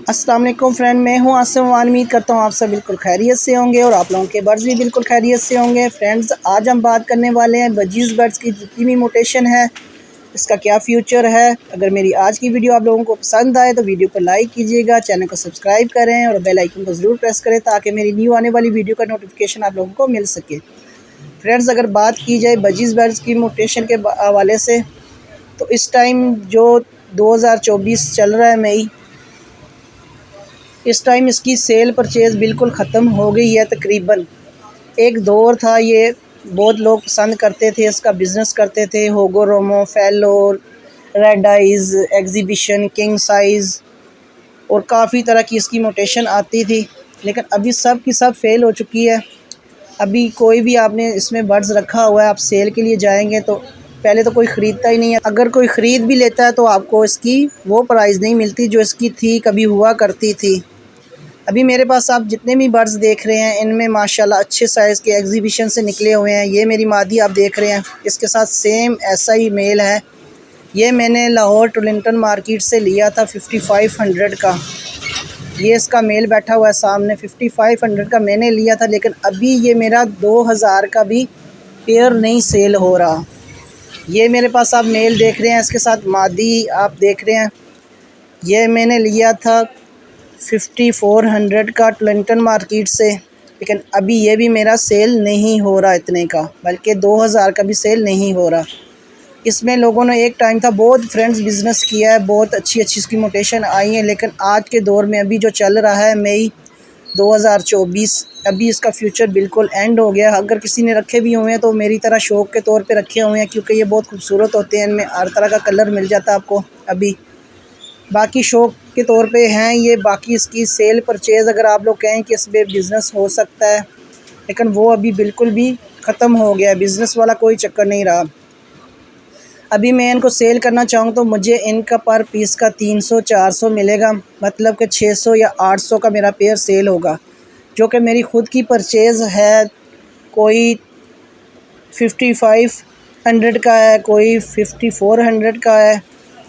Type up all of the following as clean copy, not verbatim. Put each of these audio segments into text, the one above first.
अस्सलाम वालेकुम फ्रेंड, मैं हूं आसिम। उम्मीद करता हूं आप सब बिल्कुल खैरियत से होंगे और आप लोगों के बर्ड्स भी बिल्कुल खैरियत से होंगे। फ्रेंड्स, आज हम बात करने वाले हैं बजीज़ बर्ड्स की जितनी भी म्यूटेशन है, इसका क्या फ्यूचर है। अगर मेरी आज की वीडियो आप लोगों को पसंद आए तो वीडियो को लाइक कीजिएगा, चैनल को सब्सक्राइब करें और बेल आइकन को ज़रूर प्रेस करें ताकि मेरी न्यू आने वाली वीडियो का नोटिफिकेशन आप लोगों को मिल सके। फ्रेंड्स, अगर बात की जाए बजीज़ बर्ड्स की म्यूटेशन के हवाले से, तो इस टाइम जो 2024 चल रहा है मई, इस टाइम इसकी सेल परचेज़ बिल्कुल ख़त्म हो गई है। तकरीबन एक दौर था, ये बहुत लोग पसंद करते थे, इसका बिज़नेस करते थे। होगो रोमो, fellow, red eyes, exhibition, king size और काफ़ी तरह की इसकी म्यूटेशन आती थी, लेकिन अभी सब की सब फेल हो चुकी है। अभी कोई भी आपने इसमें बर्ड्स रखा हुआ है, आप सेल के लिए जाएंगे तो पहले तो कोई ख़रीदता ही नहीं है। अगर कोई ख़रीद भी लेता है तो आपको इसकी वो प्राइस नहीं मिलती जो इसकी थी, कभी हुआ करती थी। अभी मेरे पास आप जितने भी बर्ड्स देख रहे हैं, इनमें माशाल्लाह अच्छे साइज़ के एग्जीबिशन से निकले हुए हैं। ये मेरी मादी आप देख रहे हैं, इसके साथ सेम ऐसा ही मेल है। ये मैंने लाहौर टुलिंगटन मार्केट से लिया था 5500 का। ये इसका मेल बैठा हुआ है सामने, 5500 का मैंने लिया था, लेकिन अभी ये मेरा 2000 का भी पेयर नहीं सेल हो रहा। ये मेरे पास आप मेल देख रहे हैं, इसके साथ मादी आप देख रहे हैं। ये मैंने लिया था 5400 का टुलिंगटन मार्केट से, लेकिन अभी ये भी मेरा सेल नहीं हो रहा इतने का, बल्कि 2000 का भी सेल नहीं हो रहा। इसमें लोगों ने एक टाइम था बहुत फ्रेंड्स बिज़नेस किया है, बहुत अच्छी इसकी म्यूटेशन आई है, लेकिन आज के दौर में अभी जो चल रहा है मई 2024, अभी इसका फ्यूचर बिल्कुल एंड हो गया। अगर किसी ने रखे भी हुए हैं तो मेरी तरह शौक़ के तौर पे रखे हुए हैं, क्योंकि ये बहुत खूबसूरत होते हैं, इनमें हर तरह का कलर मिल जाता है आपको। अभी बाकी शौक़ के तौर पे हैं ये। बाकी इसकी सेल परचेज़ अगर आप लोग कहें कि इसमें बिज़नेस हो सकता है, लेकिन वो अभी बिल्कुल भी ख़त्म हो गया है, बिज़नेस वाला कोई चक्कर नहीं रहा। अभी मैं इनको सेल करना चाहूँ तो मुझे इनका पर पीस का 300-400 मिलेगा, मतलब कि 600 या 800 का मेरा पेयर सेल होगा, जो कि मेरी ख़ुद की परचेज़ है। कोई 5500 का है, कोई 5400 का है,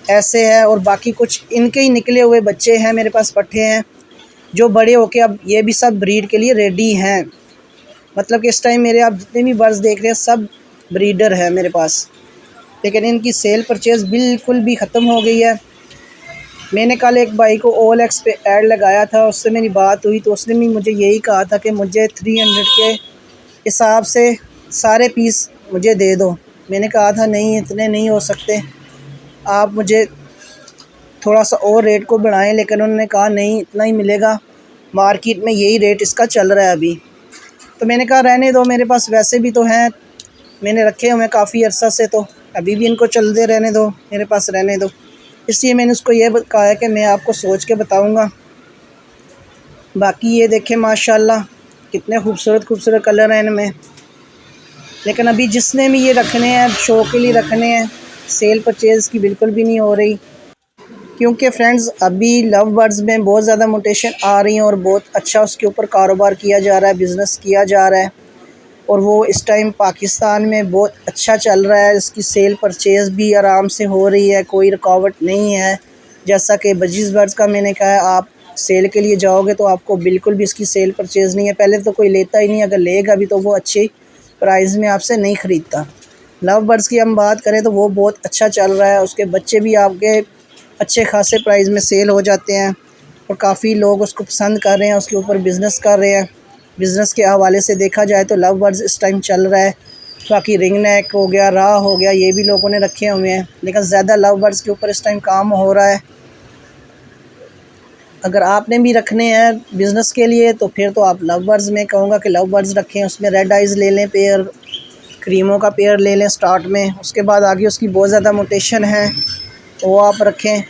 ऐसे है। और बाकी कुछ इनके ही निकले हुए बच्चे हैं मेरे पास, पट्ठे हैं जो बड़े होके अब ये भी सब ब्रीड के लिए रेडी हैं। मतलब कि इस टाइम मेरे आप जितने भी बर्ड्स देख रहे हैं सब ब्रीडर है मेरे पास, लेकिन इनकी सेल परचेज़ बिल्कुल भी ख़त्म हो गई है। मैंने कल एक भाई को OLX पे ऐड लगाया था, उससे मेरी बात हुई तो उसने भी मुझे यही कहा था कि मुझे 300 के हिसाब से सारे पीस मुझे दे दो। मैंने कहा था नहीं, इतने नहीं हो सकते, आप मुझे थोड़ा सा और रेट को बढ़ाएं, लेकिन उन्होंने कहा नहीं, इतना ही मिलेगा, मार्केट में यही रेट इसका चल रहा है अभी। तो मैंने कहा रहने दो, मेरे पास वैसे भी तो हैं, मैंने रखे हुए हैं काफ़ी अर्सा से, तो अभी भी इनको चलते रहने दो, मेरे पास रहने दो। इसलिए मैंने उसको ये कहा है कि मैं आपको सोच के बताऊँगा। बाकी ये देखें माशाल्लाह कितने खूबसूरत कलर हैं इनमें, लेकिन अभी जिसने भी ये रखने हैं शो के लिए रखने हैं, सेल परचेज़ की बिल्कुल भी नहीं हो रही, क्योंकि फ्रेंड्स अभी लव बर्ड्स में बहुत ज़्यादा म्यूटेशन आ रही हैं और बहुत अच्छा उसके ऊपर कारोबार किया जा रहा है, बिज़नेस किया जा रहा है, और वो इस टाइम पाकिस्तान में बहुत अच्छा चल रहा है। इसकी सेल परचेज़ भी आराम से हो रही है, कोई रुकावट नहीं है। जैसा कि बजीज़ बर्ड्स का मैंने कहा, आप सेल के लिए जाओगे तो आपको बिल्कुल भी इसकी सेल परचेज़ नहीं है। पहले तो कोई लेता ही नहीं, अगर लेगा भी तो वो अच्छी प्राइस में आपसे नहीं ख़रीदता। लव बर्ड्स की हम बात करें तो वो बहुत अच्छा चल रहा है, उसके बच्चे भी आपके अच्छे खासे प्राइस में सेल हो जाते हैं और काफ़ी लोग उसको पसंद कर रहे हैं, उसके ऊपर बिज़नेस कर रहे हैं। बिज़नेस के हवाले से देखा जाए तो लव बर्ड्स इस टाइम चल रहा है। बाकी रिंग नेक हो गया, राह हो गया, ये भी लोगों ने रखे हुए हैं, लेकिन ज़्यादा लव बर्ड्स के ऊपर इस टाइम काम हो रहा है। अगर आपने भी रखने हैं बिज़नेस के लिए तो फिर तो आप लव बर्ड्स में कहूँगा कि लव बर्ड्स रखें। उसमें रेड आइज़ ले लें पेयर, क्रीमों का पेयर ले लें स्टार्ट में, उसके बाद आगे उसकी बहुत ज़्यादा म्यूटेशन है तो वो आप रखें।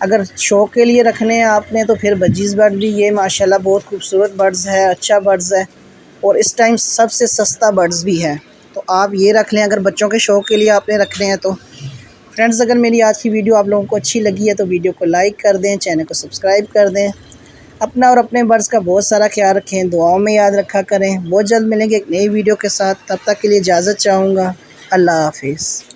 अगर शौक़ के लिए रखने हैं आपने तो फिर बजीज़ बर्ड भी ये माशाल्लाह बहुत खूबसूरत बर्ड्स है, अच्छा बर्ड्स है, और इस टाइम सबसे सस्ता बर्ड्स भी है, तो आप ये रख लें अगर बच्चों के शौक़ के लिए आपने रखने हैं तो। फ्रेंड्स, अगर मेरी आज की वीडियो आप लोगों को अच्छी लगी है तो वीडियो को लाइक कर दें, चैनल को सब्सक्राइब कर दें। अपना और अपने बर्ड्स का बहुत सारा ख्याल रखें, दुआओं में याद रखा करें। बहुत जल्द मिलेंगे एक नई वीडियो के साथ, तब तक के लिए इजाज़त चाहूँगा। अल्लाह हाफिज़।